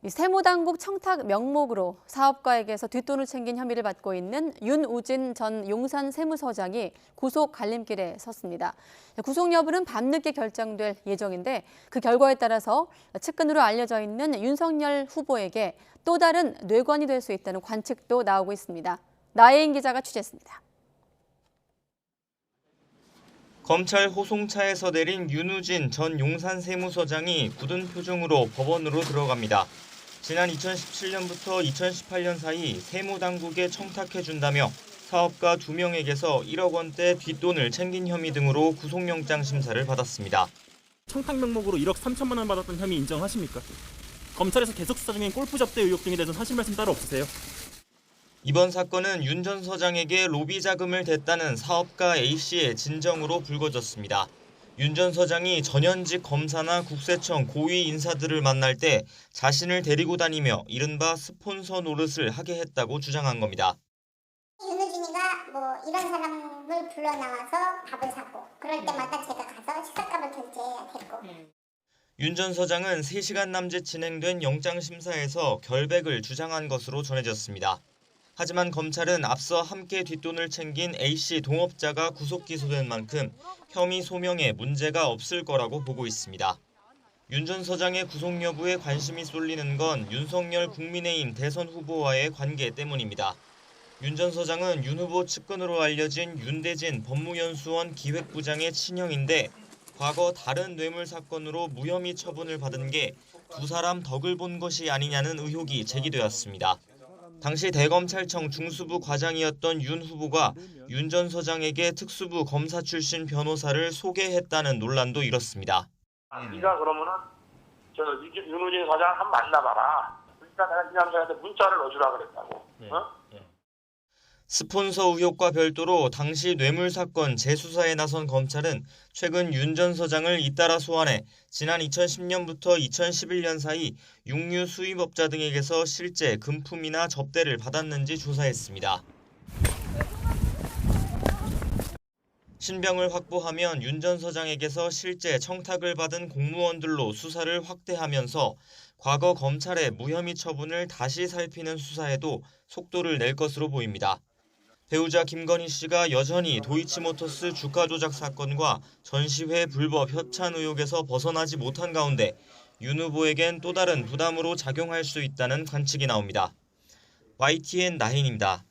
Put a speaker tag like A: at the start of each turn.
A: 이 세무당국 청탁 명목으로 사업가에게서 뒷돈을 챙긴 혐의를 받고 있는 윤우진 전 용산 세무서장이 구속 갈림길에 섰습니다. 구속 여부는 밤늦게 결정될 예정인데 그 결과에 따라서 측근으로 알려져 있는 윤석열 후보에게 또 다른 뇌관이 될 수 있다는 관측도 나오고 있습니다. 나혜인 기자가 취재했습니다.
B: 검찰 호송차에서 내린 윤우진 전 용산 세무서장이 굳은 표정으로 법원으로 들어갑니다. 지난 2017년부터 2018년 사이 세무당국에 청탁해준다며 사업가 2명에게서 1억 원대 뒷돈을 챙긴 혐의 등으로 구속영장 심사를 받았습니다.
C: 청탁 명목으로 1억 3천만 원 받았던 혐의 인정하십니까? 검찰에서 계속 수사 중인 골프 접대 의혹 등에 대해서는 하실 말씀 따로 없으세요?
B: 이번 사건은 윤 전 서장에게 로비 자금을 댔다는 사업가 A씨의 진정으로 불거졌습니다. 윤 전 서장이 전현직 검사나 국세청 고위 인사들을 만날 때 자신을 데리고 다니며 이른바 스폰서 노릇을 하게 했다고 주장한 겁니다.
D: 윤우진이가 이런 사람을 불러 나와서 밥을 사고 그럴 때마다 제가 가서 식사값을 결제해야 됐고.
B: 윤 전 서장은 3시간 남짓 진행된 영장심사에서 결백을 주장한 것으로 전해졌습니다. 하지만 검찰은 앞서 함께 뒷돈을 챙긴 A씨 동업자가 구속 기소된 만큼 혐의 소명에 문제가 없을 거라고 보고 있습니다. 윤 전 서장의 구속 여부에 관심이 쏠리는 건 윤석열 국민의힘 대선 후보와의 관계 때문입니다. 윤 전 서장은 윤 후보 측근으로 알려진 윤대진 법무연수원 기획부장의 친형인데 과거 다른 뇌물 사건으로 무혐의 처분을 받은 게 두 사람 덕을 본 것이 아니냐는 의혹이 제기되었습니다. 당시 대검찰청 중수부 과장이었던 윤 후보가 윤 전 서장에게 특수부 검사 출신 변호사를 소개했다는 논란도 일었습니다.
E: 네가 그러면은 윤우진 서장 한번 만나봐라. 그러니까 내가 이 남자한테 문자를 넣어주라 그랬다고. 어?
B: 스폰서 의혹과 별도로 당시 뇌물 사건 재수사에 나선 검찰은 최근 윤 전 서장을 잇따라 소환해 지난 2010년부터 2011년 사이 육류 수입업자 등에게서 실제 금품이나 접대를 받았는지 조사했습니다. 신병을 확보하면 윤 전 서장에게서 실제 청탁을 받은 공무원들로 수사를 확대하면서 과거 검찰의 무혐의 처분을 다시 살피는 수사에도 속도를 낼 것으로 보입니다. 배우자 김건희 씨가 여전히 도이치모터스 주가 조작 사건과 전시회 불법 협찬 의혹에서 벗어나지 못한 가운데 윤 후보에겐 또 다른 부담으로 작용할 수 있다는 관측이 나옵니다. YTN 나혜인입니다.